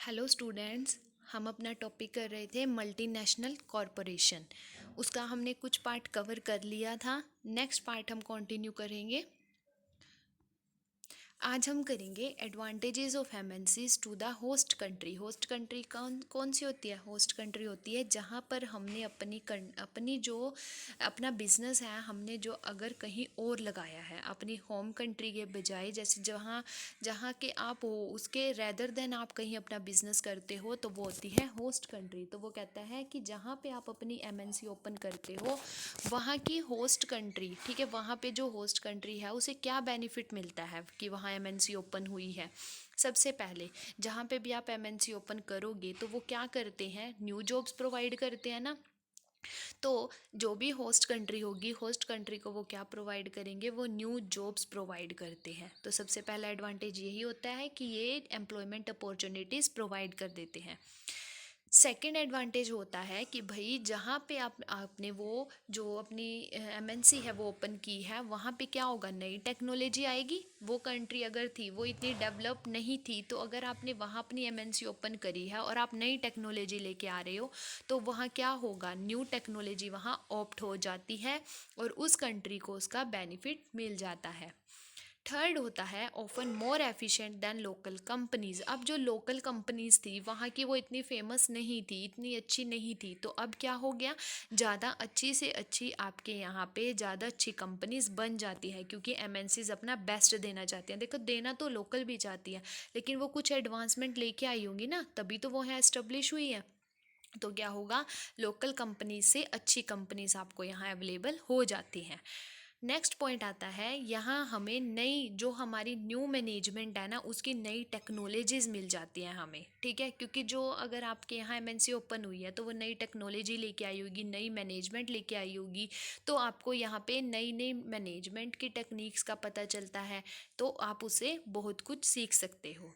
Hello students. हम अपना topic कर रहे थे मल्टीनेशनल कॉरपोरेशन। उसका हमने कुछ पार्ट कवर कर लिया था। नेक्स्ट पार्ट हम कंटिन्यू करेंगे। आज हम करेंगे advantages of MNCs to the host country. Host country कौन कौन सी होती है? होस्ट कंट्री होती है जहाँ पर हमने अपनी जो अपना बिजनेस है, हमने जो अगर कहीं और लगाया है अपनी होम कंट्री के बजाय, जैसे जहाँ जहाँ के आप हो उसके रेदर देन आप कहीं अपना बिजनेस करते हो, तो वो होती है होस्ट कंट्री। तो वो कहता है कि जहाँ पे आप अपनी एमएनसी ओपन करते हो वहाँ की होस्ट कंट्री, ठीक है, वहाँ पे जो होस्ट कंट्री है उसे क्या बेनिफिट मिलता है कि वहाँ एमएनसी ओपन हुई है। सबसे पहले जहाँ पे भी आप एमएनसी ओपन करोगे तो वो क्या करते हैं, न्यू जॉब्स प्रोवाइड करते हैं ना। तो जो भी होस्ट कंट्री होगी, होस्ट कंट्री को वो क्या प्रोवाइड करेंगे, वो न्यू जॉब्स प्रोवाइड करते हैं। तो सबसे पहला एडवांटेज यही होता है कि ये एम्प्लॉयमेंट अपॉर्चुनिटीज़ प्रोवाइड कर देते हैं। सेकेंड एडवांटेज होता है कि भाई जहाँ पे आपने वो जो अपनी एमएनसी है वो ओपन की है, वहाँ पे क्या होगा, नई टेक्नोलॉजी आएगी। वो कंट्री अगर थी वो इतनी डेवलप नहीं थी, तो अगर आपने वहाँ अपनी एमएनसी ओपन करी है और आप नई टेक्नोलॉजी लेके आ रहे हो, तो वहाँ क्या होगा, न्यू टेक्नोलॉजी वहाँ ऑप्ट हो जाती है और उस कंट्री को उसका बेनिफिट मिल जाता है। थर्ड होता है often more efficient then local companies. अब जो लोकल कंपनीज थी वहाँ की वो इतनी फेमस नहीं थी, इतनी अच्छी नहीं थी, तो अब क्या हो गया, ज़्यादा अच्छी से अच्छी आपके यहाँ पे ज़्यादा अच्छी कंपनीज बन जाती है, क्योंकि एमएनसीज अपना बेस्ट देना चाहती हैं। देखो, देना तो लोकल भी चाहती है, लेकिन वो कुछ एडवांसमेंट लेके आई होंगी ना, तभी तो वो यहाँ एस्टेब्लिश हुई है। तो क्या होगा, लोकल कंपनीज से अच्छी कंपनीज आपको यहाँ अवेलेबल हो जाती हैं। नेक्स्ट पॉइंट आता है, यहाँ हमें नई जो हमारी न्यू मैनेजमेंट है ना, उसकी नई टेक्नोलॉजीज मिल जाती हैं हमें, ठीक है, क्योंकि जो अगर आपके यहाँ एमएनसी ओपन हुई है तो वो नई टेक्नोलॉजी लेके आई होगी, नई मैनेजमेंट लेके आई होगी, तो आपको यहाँ पे नई नई मैनेजमेंट की टेक्निक्स का पता चलता है, तो आप उसे बहुत कुछ सीख सकते हो।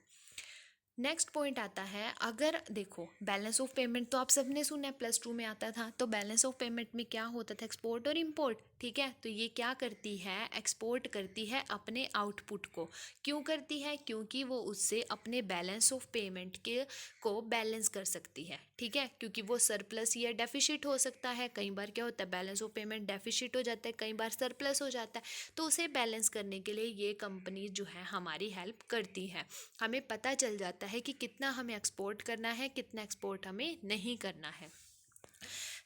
नेक्स्ट पॉइंट आता है, अगर देखो बैलेंस ऑफ पेमेंट तो आप सबने सुना है, +2 में आता था। तो बैलेंस ऑफ पेमेंट में क्या होता था, एक्सपोर्ट और इंपोर्ट, ठीक है। तो ये क्या करती है, एक्सपोर्ट करती है अपने आउटपुट को। क्यों करती है, क्योंकि वो उससे अपने बैलेंस ऑफ पेमेंट के को बैलेंस कर सकती है, ठीक है, क्योंकि वो सरप्लस या डेफिशिट हो सकता है। कई बार क्या होता है, बैलेंस ऑफ पेमेंट डेफिशिट हो जाता है, कई बार सरप्लस हो जाता है, तो उसे बैलेंस करने के लिए ये कंपनी जो है हमारी हेल्प करती है। हमें पता चल जाता है कि कितना हमें एक्सपोर्ट करना है, कितना एक्सपोर्ट हमें नहीं करना है।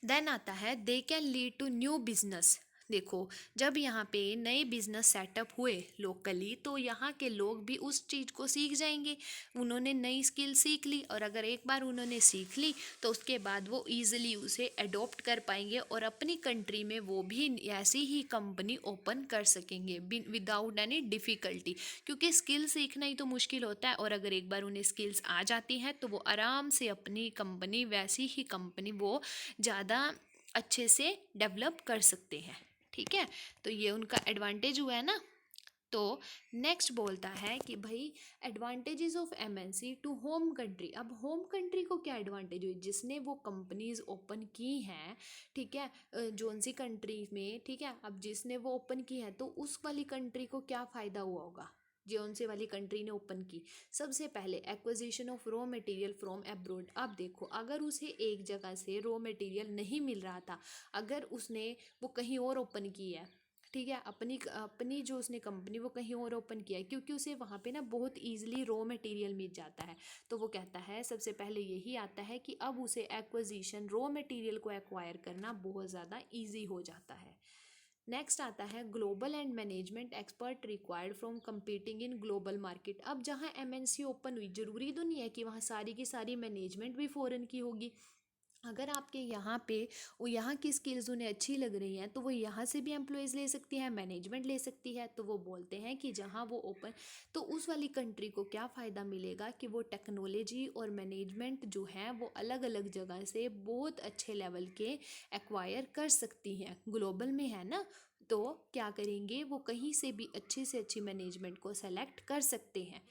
देन आता है, they can lead to new business. देखो, जब यहाँ पे नए बिजनेस सेटअप हुए लोकली, तो यहाँ के लोग भी उस चीज़ को सीख जाएंगे। उन्होंने नई स्किल सीख ली, और अगर एक बार उन्होंने सीख ली तो उसके बाद वो ईजिली उसे अडॉप्ट कर पाएंगे और अपनी कंट्री में वो भी ऐसी ही कंपनी ओपन कर सकेंगे विदाउट एनी डिफ़िकल्टी। क्योंकि स्किल सीखना ही तो मुश्किल होता है, और अगर एक बार उन्हें स्किल्स आ जाती हैं तो वो आराम से अपनी कंपनी, वैसी ही कंपनी, वो ज़्यादा अच्छे से डेवलप कर सकते हैं, ठीक है। तो ये उनका एडवांटेज हुआ है ना। तो नेक्स्ट बोलता है कि भाई advantages of MNC to home country. अब होम कंट्री को क्या एडवांटेज हुई, जिसने वो कंपनीज ओपन की हैं, ठीक है, जोन सी कंट्री में, ठीक है, अब जिसने वो ओपन की है तो उस वाली कंट्री को क्या फ़ायदा हुआ होगा, जोन से वाली कंट्री ने ओपन की। सबसे पहले acquisition of raw material from abroad. अब देखो, अगर उसे एक जगह से रॉ मटेरियल नहीं मिल रहा था, अगर उसने वो कहीं और ओपन की है, ठीक है, अपनी अपनी जो उसने कंपनी वो कहीं और ओपन किया है, क्योंकि उसे वहाँ पे ना बहुत ईजिली रॉ मटेरियल मिल जाता है। तो वो कहता है, सबसे पहले यही आता है कि अब उसे एक्विजिशन रॉ मटेरियल को एक्वायर करना बहुत ज़्यादा ईजी हो जाता है। नेक्स्ट आता है, global and management expert required from competing in global market. अब जहाँ एमएनसी ओपन हुई, जरूरी तो नहीं है कि वहाँ सारी की सारी मैनेजमेंट भी फॉरेन की होगी। अगर आपके यहाँ पे वो यहाँ की स्किल्स उन्हें अच्छी लग रही हैं, तो वो यहाँ से भी एम्प्लॉयज़ ले सकती है, मैनेजमेंट ले सकती है। तो वो बोलते हैं कि जहाँ वो ओपन, तो उस वाली कंट्री को क्या फ़ायदा मिलेगा कि वो टेक्नोलॉजी और मैनेजमेंट जो है वो अलग अलग जगह से बहुत अच्छे लेवल के एक्वायर कर सकती हैं। ग्लोबल में है ना, तो क्या करेंगे, वो कहीं से भी अच्छी से अच्छी मैनेजमेंट को सेलेक्ट कर सकते हैं,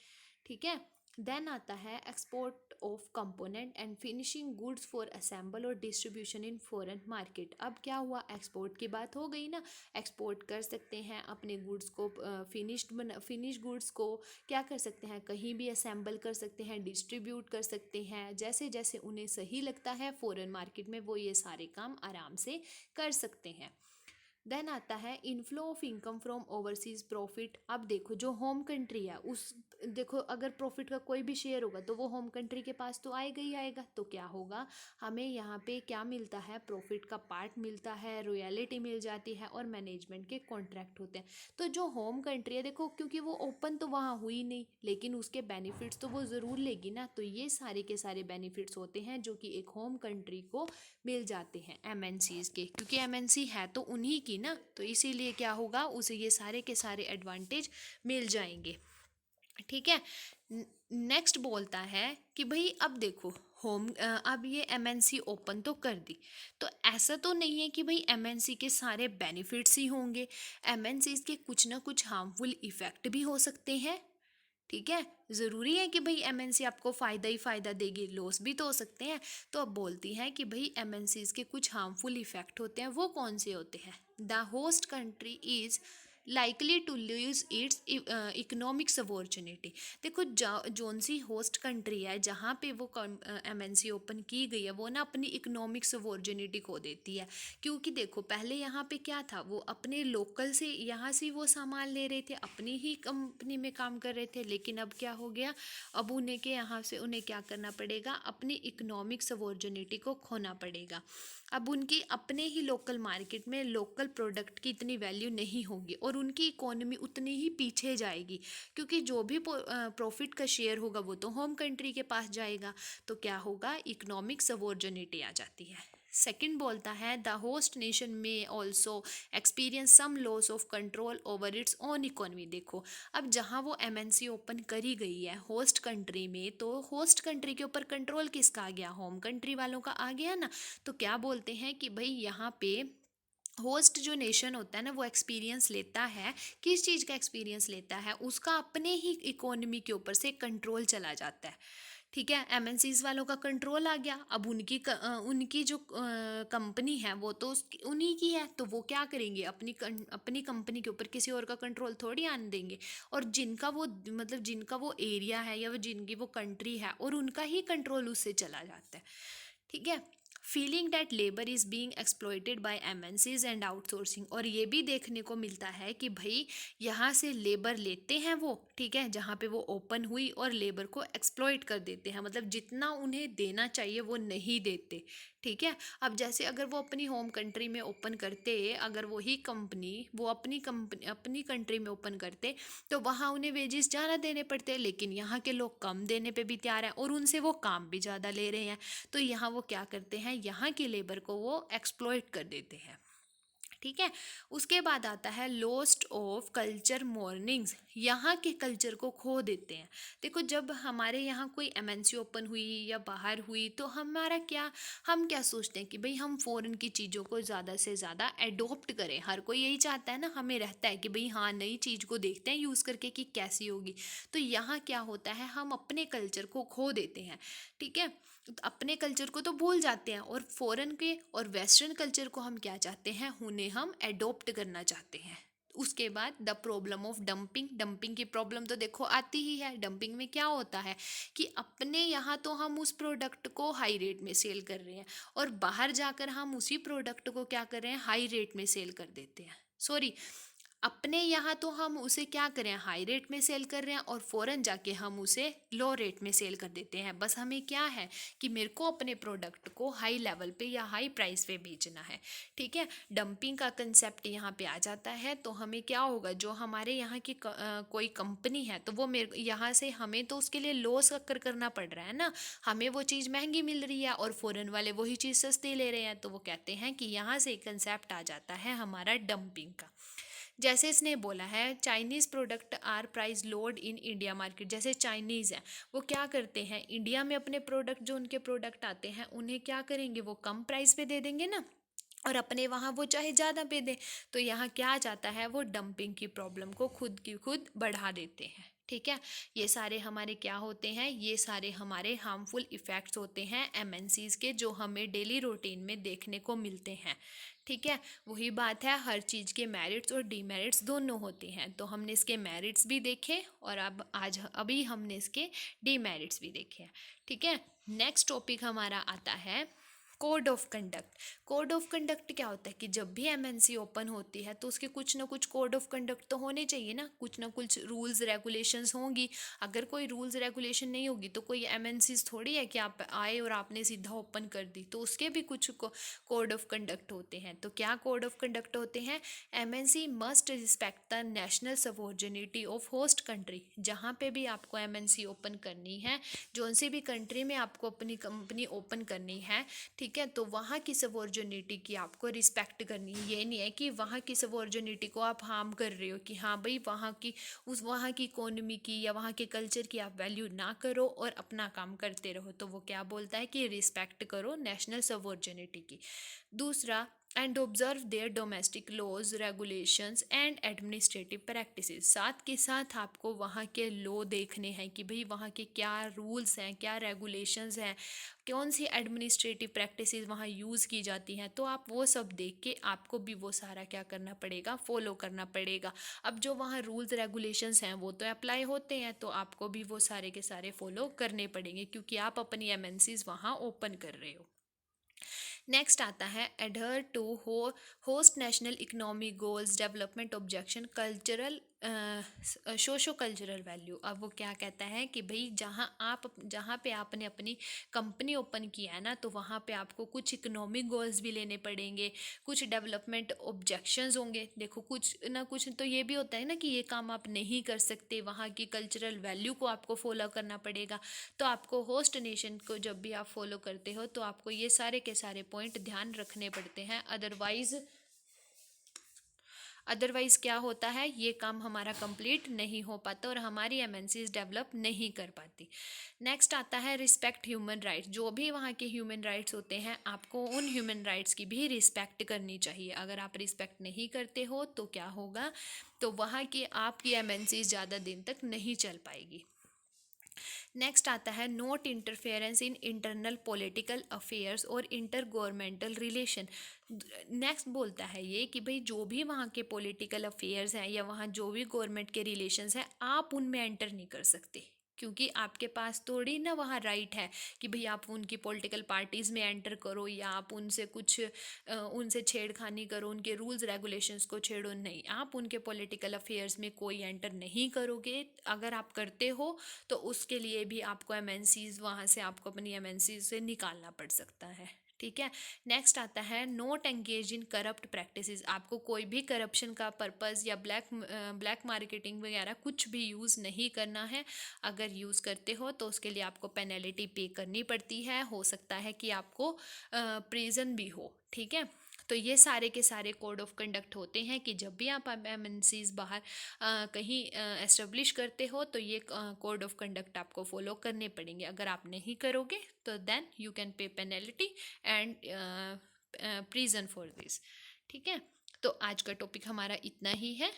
ठीक है। देन आता है export of component and finishing goods for assemble और डिस्ट्रीब्यूशन इन फॉरेन मार्केट। अब क्या हुआ, एक्सपोर्ट की बात हो गई ना, एक्सपोर्ट कर सकते हैं अपने गुड्स को, फिनिश गुड्स को क्या कर सकते हैं, कहीं भी असेंबल कर सकते हैं, डिस्ट्रीब्यूट कर सकते हैं, जैसे जैसे उन्हें सही लगता है फॉरेन मार्केट में वो ये सारे काम आराम से कर सकते हैं। देन आता है inflow of income from overseas profit. अब देखो जो होम कंट्री है उस, देखो अगर प्रॉफिट का कोई भी शेयर होगा तो वो होम कंट्री के पास तो आएगा ही आएगा, तो क्या होगा, हमें यहाँ पे क्या मिलता है, प्रॉफिट का पार्ट मिलता है, रॉयल्टी मिल जाती है और मैनेजमेंट के कॉन्ट्रैक्ट होते हैं। तो जो होम कंट्री है देखो, क्योंकि वो ओपन तो वहाँ हुई नहीं, लेकिन उसके बेनिफिट्स तो वो ज़रूर लेगी ना, तो ये सारे के सारे बेनिफिट्स होते हैं जो कि एक होम कंट्री को मिल जाते हैं एमएनसीज के, क्योंकि एमएनसी है तो उन्हीं की ना, तो इसीलिए क्या होगा, उसे ये सारे के सारे एडवांटेज मिल जाएंगे। ठीक है। नेक्स्ट बोलता है कि भाई अब देखो अब ये एमएनसी ओपन तो कर दी, तो ऐसा तो नहीं है कि भाई एमएनसी के सारे बेनिफिट्स ही होंगे, एमएनसी के कुछ ना कुछ हार्मफुल इफेक्ट भी हो सकते हैं। ठीक है, ज़रूरी है कि भाई एमएनसी आपको फ़ायदा ही फ़ायदा देगी, लॉस भी तो हो सकते हैं। तो अब बोलती हैं कि भाई एमएनसीज के कुछ हार्मफुल इफ़ेक्ट होते हैं, वो कौन से होते हैं। The host country is likely to lose its economic opportunity. देखो जोन सी होस्ट कंट्री है जहाँ पे वो एमएनसी ओपन की गई है, वो ना अपनी इकोनॉमिक अपॉर्चुनिटी खो देती है। क्योंकि देखो पहले यहाँ पे क्या था, वो अपने लोकल से यहाँ से वो सामान ले रहे थे, अपनी ही कंपनी में काम कर रहे थे, लेकिन अब क्या हो गया, अब उन्हें के यहाँ से उन्हें क्या करना पड़ेगा, अपनी इकोनॉमिक अपॉर्चुनिटी को खोना पड़ेगा। अब उनकी अपने ही लोकल मार्केट में लोकल प्रोडक्ट की इतनी वैल्यू नहीं होगी और उनकी इकोनॉमी उतनी ही पीछे जाएगी, क्योंकि जो भी प्रॉफिट का शेयर होगा वो तो होम कंट्री के पास जाएगा, तो क्या होगा, इकोनॉमिक सबऑर्डिनेटी आ जाती है। सेकंड बोलता है the host nation may also experience some loss of control over its own economy. देखो अब जहाँ वो एमएनसी ओपन करी गई है होस्ट कंट्री में, तो होस्ट कंट्री के ऊपर कंट्रोल किसका आ गया, होम कंट्री वालों का आ गया ना। तो क्या बोलते हैं कि भाई यहाँ पे होस्ट जो नेशन होता है ना, वो एक्सपीरियंस लेता है, किस चीज़ का एक्सपीरियंस लेता है, उसका अपने ही इकोनॉमी के ऊपर से कंट्रोल चला जाता है। ठीक है, एमएनसीज वालों का कंट्रोल आ गया, अब उनकी जो कंपनी है वो तो उन्हीं की है, तो वो क्या करेंगे, अपनी कंपनी के ऊपर किसी और का कंट्रोल थोड़ी आने देंगे। और जिनका वो मतलब जिनका वो एरिया है या वो जिनकी वो कंट्री है, और उनका ही कंट्रोल उससे चला जाता है। ठीक है। Feeling that labour is being exploited bye MNCs and outsourcing. और ये भी देखने को मिलता है कि भाई यहाँ से लेबर लेते हैं वो, ठीक है, जहाँ पे वो ओपन हुई, और लेबर को एक्सप्लॉइट कर देते हैं, मतलब जितना उन्हें देना चाहिए वो नहीं देते। ठीक है। अब जैसे अगर वो अपनी होम कंट्री में ओपन करते, अगर वही कंपनी वो अपनी कंट्री में ओपन करते, तो वहाँ उन्हें वेजेस ज़्यादा देने पड़ते, लेकिन यहाँ के लोग कम देने पे भी तैयार हैं और उनसे वो काम भी ज़्यादा ले रहे हैं। तो यहाँ वो क्या करते हैं, यहाँ के लेबर को वो एक्सप्लॉइट कर देते हैं। ठीक है। उसके बाद आता है लॉस्ट ऑफ कल्चर मॉर्निंग्स, यहाँ के कल्चर को खो देते हैं। देखो जब हमारे यहाँ कोई एमएनसी ओपन हुई या बाहर हुई, तो हमारा क्या, हम क्या सोचते हैं कि भाई हम फॉरेन की चीज़ों को ज़्यादा से ज़्यादा एडोप्ट करें, हर कोई यही चाहता है ना, हमें रहता है कि भाई हाँ नई चीज़ को देखते हैं यूज़ करके कि कैसी होगी। तो यहाँ क्या होता है, हम अपने कल्चर को खो देते हैं। ठीक है, तो अपने कल्चर को तो भूल जाते हैं, और फॉरेन के और वेस्टर्न कल्चर को हम क्या चाहते हैं, उन्हें हम एडोप्ट करना चाहते हैं। उसके बाद the problem of dumping, dumping की प्रॉब्लम तो देखो आती ही है। डंपिंग में क्या होता है कि अपने यहाँ तो हम उस प्रोडक्ट को हाई रेट में सेल कर रहे हैं, और बाहर जाकर हम उसी प्रोडक्ट को क्या कर रहे हैं, हाई रेट में सेल कर देते हैं। सॉरी, अपने यहाँ तो हम उसे क्या करें, हाई रेट में सेल कर रहे हैं, और फ़ॉरेन जाके हम उसे लो रेट में सेल कर देते हैं। बस हमें क्या है कि मेरे को अपने प्रोडक्ट को हाई लेवल पे या हाई प्राइस पे बेचना है। ठीक है, डंपिंग का कंसेप्ट यहाँ पे आ जाता है। तो हमें क्या होगा, जो हमारे यहाँ की कोई कंपनी है, तो वो मेरे यहाँ से हमें तो उसके लिए लॉस करना पड़ रहा है ना, हमें वो चीज़ महंगी मिल रही है और फ़ॉरेन वाले वही चीज़ सस्ती ले रहे हैं, तो वो कहते हैं कि यहाँ से कंसेप्ट आ जाता है हमारा डंपिंग का। जैसे इसने बोला है Chinese product are price load in India market, जैसे चाइनीज़ है वो क्या करते हैं, इंडिया में अपने प्रोडक्ट, जो उनके प्रोडक्ट आते हैं उन्हें क्या करेंगे, वो कम प्राइस पे दे देंगे ना, और अपने वहाँ वो चाहे ज़्यादा पे दे। तो यहाँ क्या आ जाता है, वो डंपिंग की प्रॉब्लम को खुद की खुद बढ़ा देते हैं। ठीक है। ये सारे हमारे क्या होते हैं, ये सारे हमारे हार्मफुल इफ़ेक्ट्स होते हैं एमएनसीज के, जो हमें डेली रूटीन में देखने को मिलते हैं। ठीक है। वही बात है, हर चीज़ के मेरिट्स और डीमेरिट्स दोनों होते हैं। तो हमने इसके मेरिट्स भी देखे और अब अभी हमने इसके डीमेरिट्स भी देखे हैं। ठीक है। नेक्स्ट टॉपिक हमारा आता है code of conduct. Code of conduct क्या होता है कि जब भी एमएनसी ओपन होती है तो उसके कुछ ना कुछ कोड ऑफ कंडक्ट तो होने चाहिए ना, कुछ ना कुछ रूल्स रेगुलेशंस होंगी। अगर कोई रूल्स रेगुलेशन नहीं होगी तो कोई एमएनसीज थोड़ी है कि आप आए और आपने सीधा ओपन कर दी, तो उसके भी कुछ कोड ऑफ कंडक्ट होते हैं। तो क्या कोड ऑफ कंडक्ट होते हैं? MNC must respect the national subordinity of host country. जहाँ पे भी आपको एमएनसी ओपन करनी है, जो सी भी कंट्री में आपको अपनी कंपनी ओपन करनी है, ठीक है, तो वहाँ की सबऑर्डिनेटी की आपको रिस्पेक्ट करनी है। ये नहीं है कि वहाँ की सबऑर्डिनेटी को आप हार्म कर रहे हो कि हाँ भाई वहाँ की इकोनॉमी की या वहाँ के कल्चर की आप वैल्यू ना करो और अपना काम करते रहो। तो वो क्या बोलता है कि रिस्पेक्ट करो नेशनल सबऑर्डिनेटी की। दूसरा, and observe their domestic laws regulations and administrative practices. साथ के साथ आपको वहाँ के लॉ देखने हैं कि भाई वहाँ के क्या रूल्स हैं, क्या रेगुलेशंस हैं, कौन सी एडमिनिस्ट्रेटिव प्रैक्टिसेस वहाँ यूज़ की जाती हैं। तो आप वो सब देख के आपको भी वो सारा क्या करना पड़ेगा, फॉलो करना पड़ेगा। अब जो वहाँ रूल्स रेगुलेशंस हैं वो तो अप्लाई होते हैं, तो आपको भी वो सारे के सारे फॉलो करने पड़ेंगे क्योंकि आप अपनी एमएनसीज वहाँ ओपन कर रहे हो। नेक्स्ट आता है adhere to host national economy goals development objection cultural socio cultural value. अब वो क्या कहता है कि भाई जहाँ पे आपने अपनी कंपनी ओपन किया है ना, तो वहाँ पे आपको कुछ इकोनॉमिक गोल्स भी लेने पड़ेंगे, कुछ डेवलपमेंट ऑब्जेक्शंस होंगे। देखो कुछ ना कुछ तो ये भी होता है ना कि ये काम आप नहीं कर सकते, वहाँ की कल्चरल वैल्यू को आपको फॉलो करना पड़ेगा। तो आपको होस्ट नेशन को जब भी आप फॉलो करते हो तो आपको ये सारे के सारे पॉइंट ध्यान रखने पड़ते हैं। अदरवाइज क्या होता है, ये काम हमारा कंप्लीट नहीं हो पाता और हमारी एमएनसीज डेवलप नहीं कर पाती। नेक्स्ट आता है रिस्पेक्ट ह्यूमन राइट्स। जो भी वहाँ के ह्यूमन राइट्स होते हैं, आपको उन ह्यूमन राइट्स की भी रिस्पेक्ट करनी चाहिए। अगर आप रिस्पेक्ट नहीं करते हो तो क्या होगा, तो वहाँ की आपकी एमएनसीज ज़्यादा दिन तक नहीं चल पाएगी। नेक्स्ट आता है note interference in internal political affairs और इंटर गवर्नमेंटल रिलेशन। नेक्स्ट बोलता है ये कि भाई जो भी वहाँ के पॉलिटिकल अफेयर्स हैं या वहाँ जो भी गवर्नमेंट के रिलेशंस हैं, आप उनमें एंटर नहीं कर सकते, क्योंकि आपके पास थोड़ी ना वहाँ राइट है कि भाई आप उनकी पॉलिटिकल पार्टीज़ में एंटर करो या आप उनसे कुछ उनसे छेड़खानी करो, उनके रूल्स रेगुलेशंस को छेड़ो। नहीं, आप उनके पॉलिटिकल अफेयर्स में कोई एंटर नहीं करोगे। अगर आप करते हो तो उसके लिए भी आपको एमएनसीज वहाँ से आपको अपनी एमएनसीज से निकालना पड़ सकता है। ठीक है। नेक्स्ट आता है note engage in corrupt practices. आपको कोई भी करप्शन का पर्पस या ब्लैक मार्केटिंग वगैरह कुछ भी यूज़ नहीं करना है। अगर यूज़ करते हो तो उसके लिए आपको पेनल्टी पे करनी पड़ती है, हो सकता है कि आपको प्रिजन भी हो। ठीक है। तो ये सारे के सारे कोड ऑफ कंडक्ट होते हैं कि जब भी आप एमएनसीज बाहर कहीं एस्टेब्लिश करते हो तो ये कोड ऑफ कंडक्ट आपको फॉलो करने पड़ेंगे। अगर आप नहीं करोगे तो then you can pay penalty and prison for this. ठीक है। तो आज का टॉपिक हमारा इतना ही है।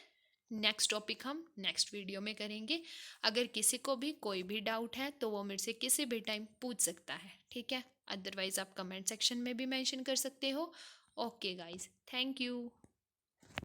नेक्स्ट टॉपिक हम नेक्स्ट वीडियो में करेंगे। अगर किसी को भी कोई भी डाउट है तो वो मेरे से किसी भी टाइम पूछ सकता है। ठीक है। अदरवाइज आप कमेंट सेक्शन में भी मेंशन कर सकते हो। Okay guys, thank you.